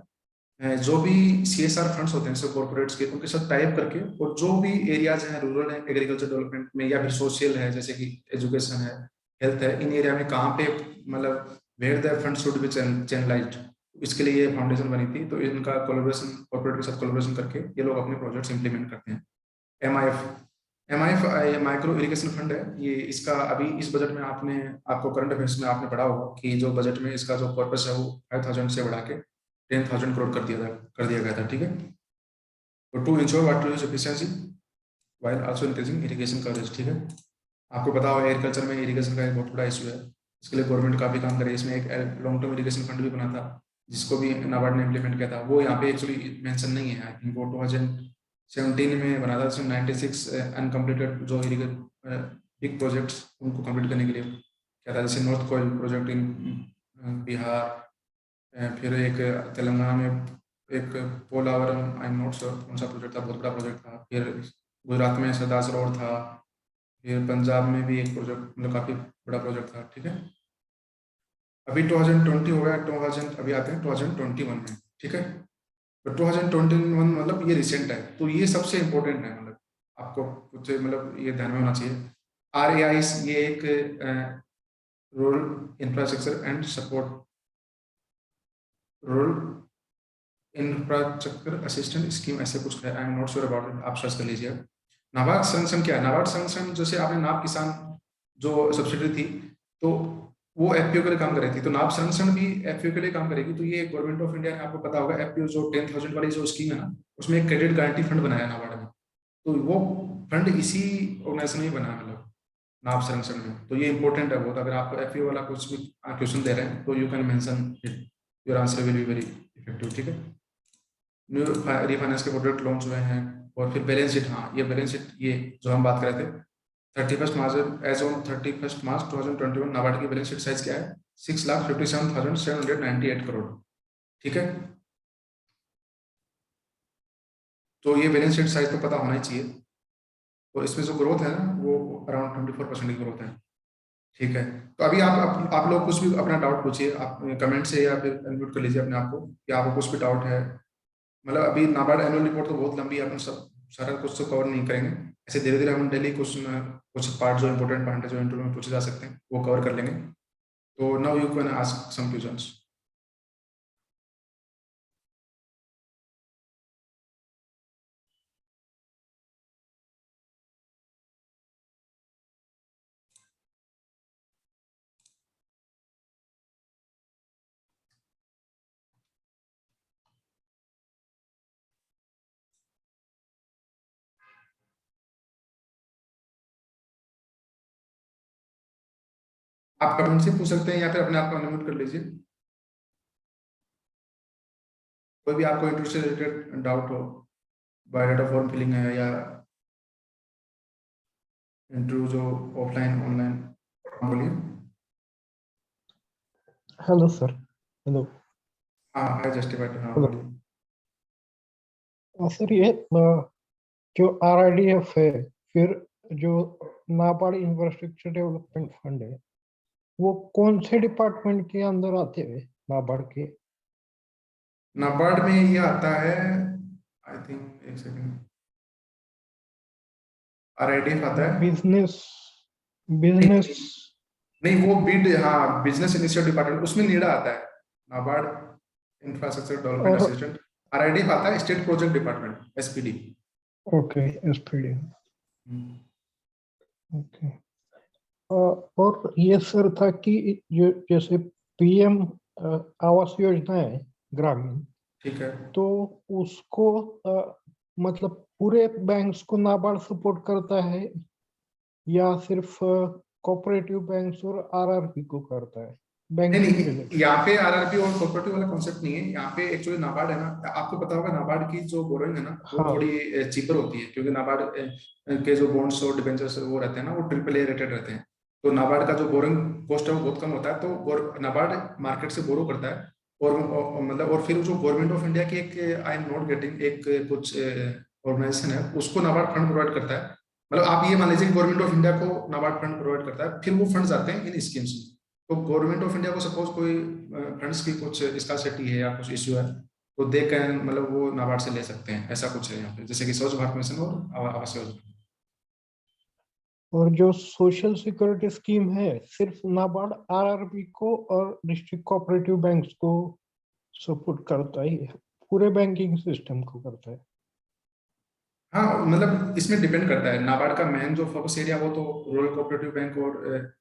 जो भी CSR फंड्स होते हैं सब कॉर्पोरेट्स के, उनके साथ टाइप करके, और जो भी एरियाज हैं रूरल है एग्रीकल्चर डेवलपमेंट में या फिर सोशल है जैसे कि एजुकेशन है, हेल्थ है, इन एरिया में कहाँ पे मतलब where the fund should be channelised, इसके लिए ये फाउंडेशन बनी थी। तो इनका कोलैबोरेशन, कॉर्पोरेट के साथ कोलैबोरेशन करके ये लोग अपने प्रोजेक्ट्स इंप्लीमेंट करते हैं। MIF माइक्रो इरिगेशन फंड है ये, इसका अभी इस बजट में आपको करंट अफेयर्स में आपने पढ़ा होगा कि जो बजट में इसका जो पर्पस है वो 5000 से बढ़ा के 10,000 करोड़ कर दिया गया था। ठीक है, तो to ensure water use efficiency while also increasing irrigation coverage. ठीक है, आपको पता होगा एग्रीकल्चर में इरिगेशन का एक बहुत बड़ा इशू है, इसके लिए गवर्नमेंट काफी काम करे। इसमें एक लॉन्ग टर्म इरिगेशन फंड भी बना था जिसको भी नाबार्ड ने इम्प्लीमेंट किया था, वो यहाँ पे एक्चुअली मेंशन नहीं है। आई थिंक वो 2017 में बना था, जिसमें 96 अनकम्प्लीटेड जो बिग प्रोजेक्ट्स उनको कंप्लीट करने के लिए क्या था, जैसे north Koel project in Bihar, फिर एक तेलंगाना में एक Polavaram, I am not sure कौन सा प्रोजेक्ट था, बहुत बड़ा प्रोजेक्ट था। फिर गुजरात में सरदास रोड था। फिर पंजाब में भी एक प्रोजेक्ट, मतलब काफ़ी बड़ा प्रोजेक्ट था। ठीक है, अभी 2020 हो गया, 2000 अभी आते हैं 2021 में। ठीक है, तो 2021 मतलब ये रिसेंट है, तो ये सबसे इम्पोर्टेंट है, मतलब आपको कुछ मतलब ये ध्यान में होना चाहिए। RAI ये एक rural infrastructure and support, rural infrastructure assistant scheme, ऐसे कुछ है, आई am not sure about it, आप सर्च कर लीजिए। नाबार्ड संगठन क्या है? नाबार्ड संगठन जैसे आपने नाब किसान जो सब्सिडी थी, तो वो एफपीओ के लिए काम कर रही थी, तो नाब संगठन भी एफपीओ के लिए काम करेगी। तो ये गवर्नमेंट ऑफ इंडिया ने, आपको पता होगा एफपीओ जो 10,000 वाली जो स्कीम है ना, उसमें एक क्रेडिट गारंटी फंड बनाया नाबार्ड में, तो वो फंड इसी ऑर्गेनाइजेशन में बना, मतलब नाब संगठन में। तो ये इंपॉर्टेंट है बहुत, अगर आपको एफपीओ वाला कुछ भी क्वेश्चन दे रहे हैं तो you can mention it, your answer will be very effective. ठीक है, न्यू रिफाइनेंस के प्रोडक्ट लॉन्च हुए हैं। और फिर बैलेंस शीट, हाँ ये बैलेंस शीट, ये जो हम बात कर रहे थे, 31 मार्च, एज ऑन 31 मार्च 2021 नाबार्ड की बैलेंस शीट साइज क्या है? 6,57,798 करोड़। ठीक है, तो ये बैलेंस शीट साइज तो पता होना ही चाहिए। और इसमें जो ग्रोथ है ना, वो अराउंड 24% की ग्रोथ है। ठीक है, तो अभी आप लोग कुछ भी अपना डाउट पूछिए, आप कमेंट से या फिर अनम्यूट कर लीजिए अपने आप को, कि आपको कुछ भी डाउट है। मतलब अभी नाबार्ड एनुअल रिपोर्ट तो बहुत लंबी है, अपन सब सारा कुछ तो कवर नहीं करेंगे। ऐसे धीरे धीरे हम डेली कुछ न कुछ पार्ट, जो इंपॉर्टेंट पार्ट है, जो इंटरव्यू में पूछे जा सकते हैं, वो कवर कर लेंगे। तो now you can ask some questions. आप कमेंट से पूछ सकते हैं या फिर अपने आप को अनम्यूट कर लीजिए। कोई भी आपको इंटरव्यू से रिलेटेड डाउट हो, बायोडाटा फॉर्म फिलिंग है, या इंटरव्यू जो ऑफलाइन ऑनलाइन, बोलिए। Hello sir. हेलो। हाँ, है जस्टिफाइड, हाँ हेलो बोलिए। सर, ये जो RIDF है, फिर जो नाबार्ड इंफ्रास्ट्रक्चर डेवलपमेंट फंड है, वो कौन से डिपार्टमेंट के अंदर आते हैं नाबार्ड के? नाबार्ड में ये आता है, आई थिंक, एक सेकंड, RIDF आता है। बिजनेस नहीं बिजनेस नहीं, वो बीड, हाँ बिजनेस इनिशिएटिव डिपार्टमेंट, उसमें नीडा आता है, नाबार्ड इंफ्रास्ट्रक्चर डेवलपमेंट और असिस्टेंट। RIDF आता है state project department, SPD। Okay, SPD। Okay. और ये सर था कि जो जैसे PM आवास योजना है ग्रामीण, ठीक है। तो उसको मतलब पूरे बैंक्स को नाबार्ड सपोर्ट करता है या सिर्फ कोऑपरेटिव बैंक्स और RRP को करता है, नहीं बैंकिंग नहीं, रिलेटेड? यहाँ पे RRP और कोऑपरेटिव वाला कॉन्सेप्ट नहीं है। यहाँ पे एक्चुअली नाबार्ड है ना, आपको पता होगा नाबार्ड की जो बोरोइंग है ना, वो हाँ। थोड़ी चीपर होती है, क्योंकि नाबार्ड के जो बॉन्ड्स और डिबेंचर्स वो रहते हैं ना, वो AAA रेटेड रहते हैं। तो नाबार्ड का जो बोरिंग कॉस्ट है वो बहुत कम होता है, तो नाबार्ड मार्केट से बोरो करता है। मतलब और फिर जो गवर्नमेंट ऑफ इंडिया की एक, आई एम नॉट गेटिंग, एक कुछ ऑर्गेनाइजेशन है, उसको नाबार्ड फंड प्रोवाइड करता है। मतलब आप ये मान लीजिए गवर्नमेंट ऑफ इंडिया को नाबार्ड फंड प्रोवाइड करता है, फिर वो फंड आते हैं इन स्कीम्स में। तो गवर्नमेंट ऑफ इंडिया को सपोज कोई फंड्स की कुछ स्कार्सिटी है या कुछ इश्यू है, तो दे कैन, मतलब वो नाबार्ड से ले सकते हैं, ऐसा कुछ है यहाँ पे, जैसे कि स्वच्छ भारत मिशन और आवास योजना। और जो सोशल सिक्योरिटी स्कीम है, सिर्फ नाबार्ड RRP को और डिस्ट्रिक्ट कोऑपरेटिव बैंक्स को सपोर्ट करता है, पूरे बैंकिंग सिस्टम को करता है? हाँ, मतलब इसमें डिपेंड करता है, नाबार्ड का मेन जो फोकस एरिया वो तो रूरल कोऑपरेटिव बैंक और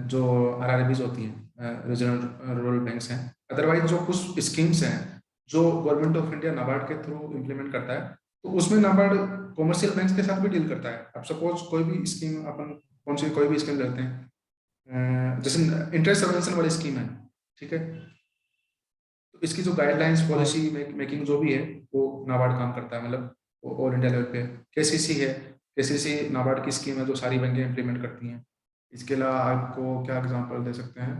जो RRBs होती हैं, रीजनल रूरल बैंक्स हैं। अदरवाइज जो कुछ स्कीम्स हैं जो गवर्नमेंट ऑफ इंडिया नाबार्ड के थ्रू इम्प्लीमेंट करता है, तो उसमें नाबार्ड कॉमर्शियल बैंक्स के साथ भी डील करता है। अब सपोज कोई भी स्कीम, अपन कौन सी कोई भी स्कीम लेते हैं, जैसे इंटरेस्ट सबवेंशन वाली स्कीम है, ठीक है, तो इसकी जो गाइडलाइंस हाँ। पॉलिसी मेकिंग जो भी है, वो नाबार्ड काम करता है, मतलब ऑल इंडिया लेवल पे। KCC है, KCC नाबार्ड की स्कीम है जो सारी बैंकें इंप्लीमेंट करती हैं। इसके अलावा आपको क्या एग्जांपल दे सकते हैं,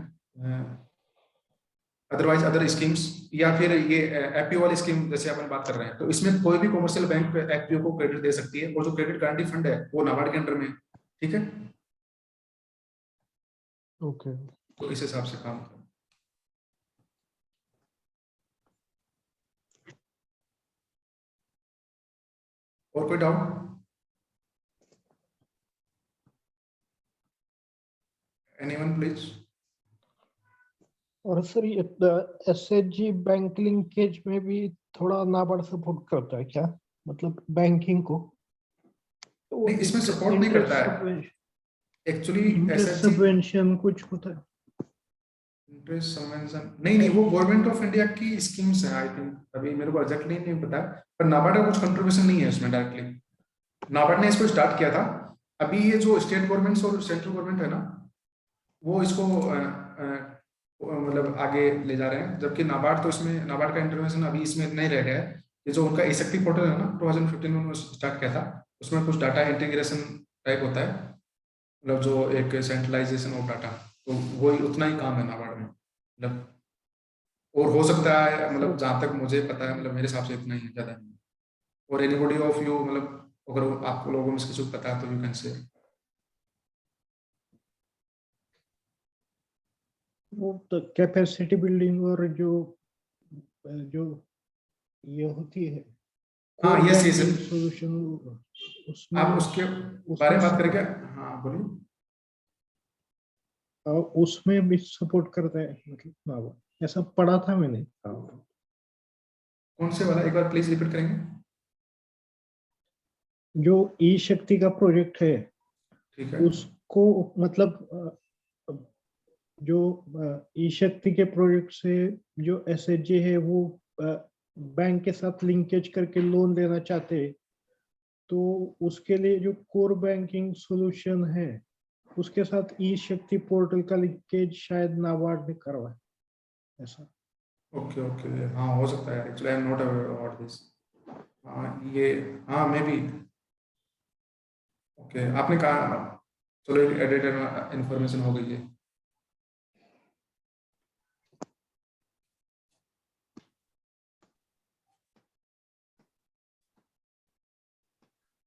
अदरवाइज अदर स्कीम्स या फिर ये एफपीओ वाली स्कीम जैसे अपन बात कर रहे हैं, तो इसमें कोई भी कॉमर्शियल बैंक एफपीओ को क्रेडिट दे सकती है, और जो क्रेडिट गारंटी फंड है वो नाबार्ड के अंडर में है, ठीक है। ओके। तो इस हिसाब से काम होता है। और कोई डाउट? Anyone please? और सर ये एसएचजी बैंक लिंकेज में भी थोड़ा नाबार्ड सपोर्ट करता है क्या, मतलब बैंकिंग को? नहीं, इसमें सपोर्ट नहीं करता है एक्चुअली। इंटरेस्ट एसएचजी सबवेंशन कुछ होता है? इंटरेस्ट सबवेंशन नहीं, नहीं, वो गवर्नमेंट ऑफ इंडिया की स्कीम्स है आई थिंक, अभी मेरे को एग्जैक्टली नहीं पता, पर नाबार्ड का कुछ कंट्रीब्यूशन नहीं है उसमें डायरेक्टली। नाबार्ड ने इसको स्टार्ट किया था। अभी ये जो स्टेट गवर्नमेंट्स और सेंट्रल गवर्नमेंट है ना, वो इसको मतलब आगे ले जा रहे हैं, जबकि नाबार्ड तो इसमें, नाबार्ड का इंटरवेंशन अभी इसमें नहीं रह गया है। ये जो उनका ई शक्ति पोर्टल है ना, 2015 में उन्होंने स्टार्ट किया था, उसमें कुछ डाटा इंटीग्रेशन टाइप होता है, मतलब जो एक सेंट्रलाइजेशन ऑफ डाटा, तो वही उतना ही काम है नाबार्ड में, मतलब। और हो सकता है, मतलब जहाँ तक मुझे पता है, मतलब मेरे हिसाब से इतना ही है, ज़्यादा नहीं। और एनीबॉडी ऑफ यू, मतलब अगर आपको लोगों में से किसी को पता है तो यू कैन से। वो तो कैपेसिटी बिल्डिंग और जो जो ये होती है हाँ, core yes, yes, banking solution, आप उसमें उसके बारे उसमें में बात करेंगे। हाँ, बोलिए। उसमें भी सपोर्ट करता है, मतलब नाबार्ड, ऐसा पढ़ा था मैंने। कौन से वाला, एक बार प्लीज रिपीट करेंगे? जो ई शक्ति का प्रोजेक्ट है ठीक है। उसको, मतलब जो ई शक्ति के प्रोजेक्ट से जो एसएचजी है वो बैंक के साथ लिंकेज करके लोन देना चाहते हैं, तो उसके लिए जो कोर बैंकिंग सॉल्यूशन है उसके साथ ई शक्ति पोर्टल का लिंकेज शायद नाबार्ड ने करवाया, ऐसा। ओके, ओके, हाँ, हो सकता है, actually I am not aware about this. हाँ, ये, हाँ, मे बी। ओके, आपने कहा, चलो एक एडिटेड इंफॉर्मेशन हो गई है।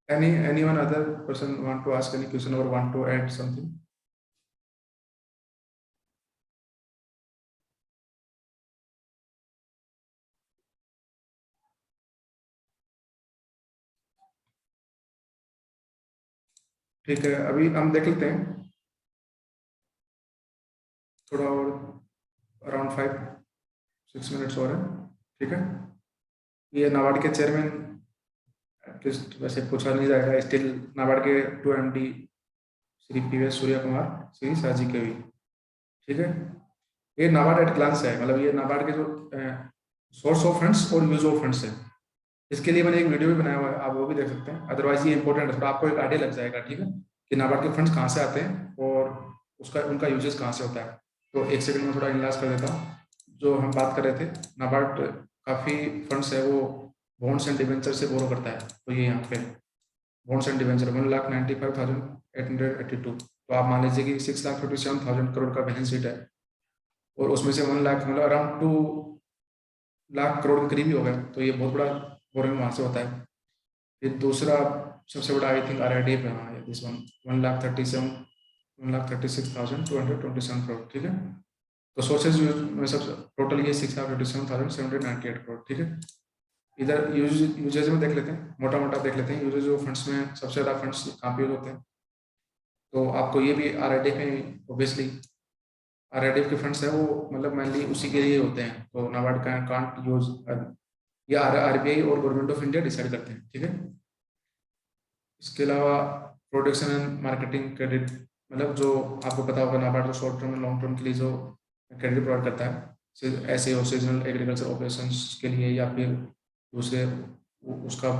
Anyone other person want to ask any question or want to add something? ठीक है, अभी हम देख लेते हैं थोड़ा और, अराउंड 5-6 मिनट्स और है, ठीक है। ये नाबार्ड के चेयरमैन, एटलीस्ट वैसे पूछा नहीं जाएगा, स्टिल नाबार्ड के 2 MD श्री पीवीएस सूर्य कुमार, श्री साजी के भी, ठीक है। ये नाबार्ड एट ग्लांस है, मतलब ये नाबार्ड के जो सोर्स ऑफ फंड्स और यूज ऑफ फंड्स है, इसके लिए मैंने एक वीडियो भी बनाया हुआ है, आप वो भी देख सकते हैं। अदरवाइज ये इंपॉर्टेंट है, थोड़ा आपको एक आइडिया लग जाएगा, ठीक है, कि नाबार्ड के फंड्स कहाँ से आते हैं और उसका उनका यूजेस कहाँ से होता है। तो एक सेकंड में थोड़ा इलाज कर देता हूँ। जो हम बात कर रहे थे, नाबार्ड काफ़ी फंड्स है वो बॉन्ड्स एंड डिवेंचर से बोरो करता है, तो ये यहाँ पे बॉन्ड्स एंड डिवेंचर 1,95,882, तो आप मान लीजिए कि 6,57,000 करोड़ का बैलेंस शीट है, और उसमें से 1 लाख, मतलब अराउंड 2 लाख करोड़ के करीब ही हो गया, तो ये बहुत बड़ा बोरिंग वहाँ से होता है। फिर दूसरा सबसे बड़ा आई थिंक RIDF है, हाँ, दिस वन 1,36,227 करोड़, ठीक है। तो सोर्सेज में सब टोटल ये 6,57,798 करोड़, ठीक है। इधर यूजेज में देख लेते हैं, मोटा मोटा देख लेते हैं यूजेज ऑफ फंड्स में सबसे ज़्यादा फंड्स कहाँ पे यूज होते हैं। तो आपको ये भी RIDF में ऑब्वियसली RIDF के फंड्स है वो, मतलब मेनली उसी के लिए होते हैं, तो नाबार्ड का कांट यूज, या RBI और गवर्नमेंट ऑफ इंडिया डिसाइड करते हैं, ठीक है। इसके अलावा प्रोडक्शन एंड मार्केटिंग क्रेडिट, मतलब जो आपको पता होगा, नाबार्ड जो शॉर्ट टर्म और लॉन्ग टर्म के लिए जो क्रेडिट प्रोवाइड करता है, ऐसे और सीजनल एग्रीकल्चर ऑपरेशंस के लिए, या फिर दूसरे, उसका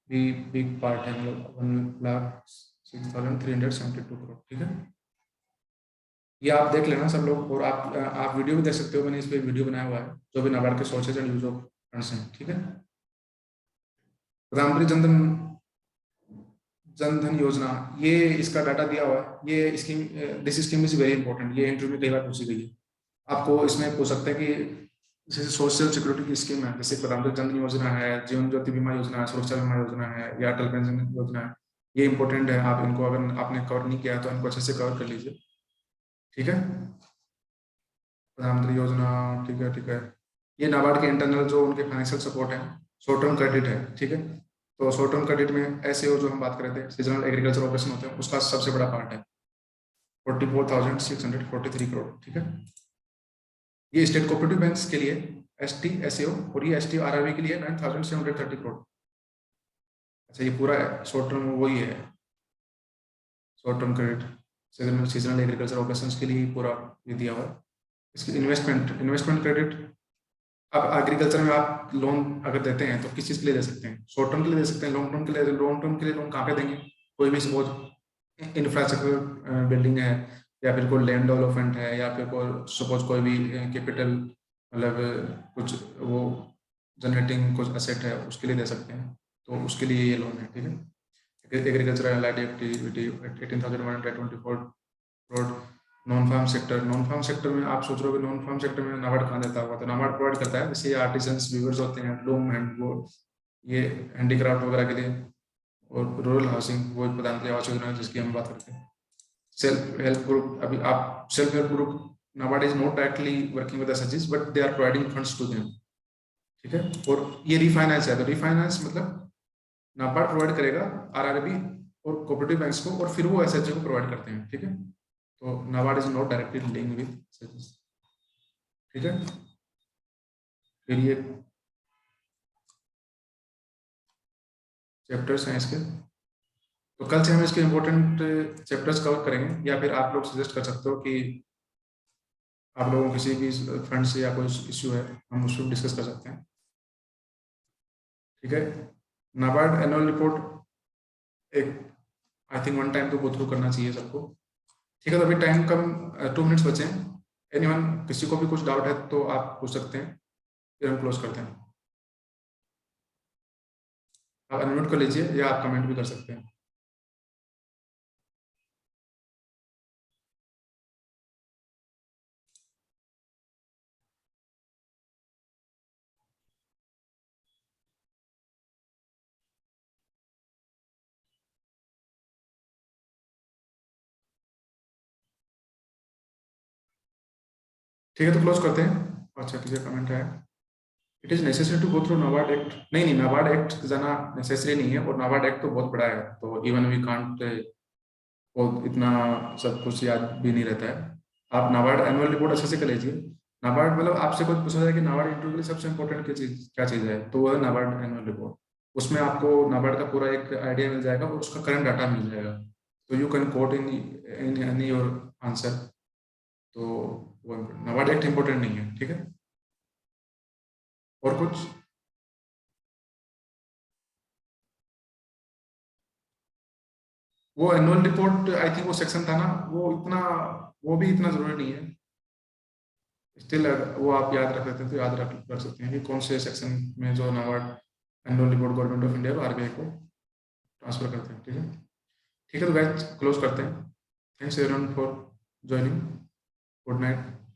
भी बिग पार्ट है, मतलब 1,06,372 करोड़, ठीक है। ये आप देख लेना सब लोग, और आप वीडियो भी देख सकते हो, मैंने इस पर वीडियो बनाया हुआ है, जो भी नाबार्ड के sources and use of funds हैं, ठीक है। प्रधानमंत्री जनधन योजना, ये इसका डाटा दिया हुआ है, ये scheme, this scheme is very important, ये इंटरव्यू में कई बार पूछी गई है। आपको इसमें पूछ सकते हैं कि जैसे सोशल सिक्योरिटी की स्कीम है, जैसे प्रधानमंत्री जन धन योजना है, जीवन ज्योति बीमा योजना है, सुरक्षा बीमा योजना है या अटल पेंशन योजना है, ये इंपॉर्टेंट है। आप इनको अगर आपने कवर नहीं किया है तो इनको अच्छे से कवर कर लीजिए, ठीक है। प्रधानमंत्री योजना, ठीक है ठीक है। ये नाबार्ड के इंटरनल जो उनके फाइनेंशियल सपोर्ट है, शॉर्ट टर्म क्रेडिट है, ठीक है। तो शॉर्ट टर्म क्रेडिट में ऐसे जो हम बात कर रहे थे, सीजनल एग्रीकल्चर ऑपरेशन होते हैं, उसका सबसे बड़ा पार्ट है 44,643 करोड़, ठीक है। ये स्टेट कोऑपरेटिव बैंक्स के लिए ST SAO और ये ST RRB के लिए 9,730 करोड़। अच्छा, ये पूरा शॉर्ट टर्म वही है, short term credit seasonal agriculture operations के लिए पूरा ये दिया हुआ है। इसकी इन्वेस्टमेंट क्रेडिट, अब एग्रीकल्चर में आप लोन अगर देते हैं तो किस चीज़ के लिए दे सकते हैं? शॉर्ट टर्म के लिए दे सकते हैं, लॉन्ग टर्म के लिए, लॉन्ग टर्म के लिए लोन कहाँ पे देंगे? कोई भी सपोज इंफ्रास्ट्रक्चर बिल्डिंग है, या फिर कोई लैंड डेवलपमेंट है, या फिर कोई सपोज कोई भी कैपिटल, मतलब कुछ वो जनरेटिंग कुछ असेट है, उसके लिए दे सकते हैं, तो उसके लिए ये लोन है, ठीक है। Agriculture allied activity 18,124 crore. Non farm sector में आप सोच रहे हो कि नॉन फार्म सेक्टर में नाबार्ड कहाँ देता होगा, तो नाबार्ड प्रोवाइड करता है, जैसे आर्टिजन्स वीवर्स होते हैं, लूम हैंड वो ये हैंडीक्राफ्ट वगैरह के लिए, और रूरल हाउसिंग वो प्रधानमंत्री आवास योजना जिसकी हम बात करते हैं। सेल्फ हेल्प ग्रुप, अभी आप self help group, NABARD is not directly working with एसएचजीज but they are providing funds to them, ठीक है। और ये रिफाइनेंस है, तो रिफाइनेंस मतलब नाबार्ड प्रोवाइड करेगा आरआरबी और कोऑपरेटिव बैंक्स को, और फिर वो एसएचजी को प्रोवाइड करते हैं, ठीक है। तो NABARD is not directly linked with एसएचजीज, ठीक है। फिर ये चैप्टर्स हैं इसके, तो कल से हम इसके इम्पोर्टेंट चैप्टर्स कवर करेंगे, या फिर आप लोग सजेस्ट कर सकते हो कि आप लोगों को किसी भी फंड से या कोई इश्यू है, हम उसको डिस्कस कर सकते हैं, ठीक है। नाबार्ड एनुअल रिपोर्ट एक आई थिंक वन टाइम तो गो थ्रू करना चाहिए सबको, ठीक है। तो अभी टाइम कम, 2 मिनट्स बचे हैं। एनीवन, किसी को भी कुछ डाउट है तो आप पूछ सकते हैं, फिर हम क्लोज करते हैं। आप अनम्यूट कर लीजिए या आप कमेंट भी कर सकते हैं। ठीक है, तो क्लोज करते हैं। अच्छा, किसी कमेंट है? It is necessary to go through NABARD act? नहीं नहीं, नाबार्ड एक्ट जाना नेसेसरी नहीं है, और नाबार्ड एक्ट तो बहुत बड़ा है, तो इवन वी कांट, बहुत इतना सब कुछ याद भी नहीं रहता है। आप नाबार्ड एनुअल रिपोर्ट अच्छे से कर लीजिए। नाबार्ड मतलब आपसे कुछ पूछा जाए कि नाबार्ड इंटरव्यू के लिए सबसे इंपॉर्टेंट क्या चीज़ है, तो वो है नाबार्ड एनुअल रिपोर्ट। उसमें आपको नाबार्ड का पूरा एक आइडिया मिल जाएगा और उसका करंट डाटा मिल जाएगा, तो you can coat in any your answer. तो वो नाबार्ड एक्ट इंपॉर्टेंट नहीं है, ठीक है। और कुछ? वो एनुअल रिपोर्ट आई थिंक वो सेक्शन था ना, वो भी इतना जरूरी नहीं है। स्टिल वो आप याद रख सकते हैं, तो याद रख सकते हैं कि कौन से सेक्शन में जो NABARD annual report government of India को आरबीआई को ट्रांसफर करते हैं, ठीक है। ठीक है, तो बैच क्लोज करते हैं। Thanks everyone for joining. Good night.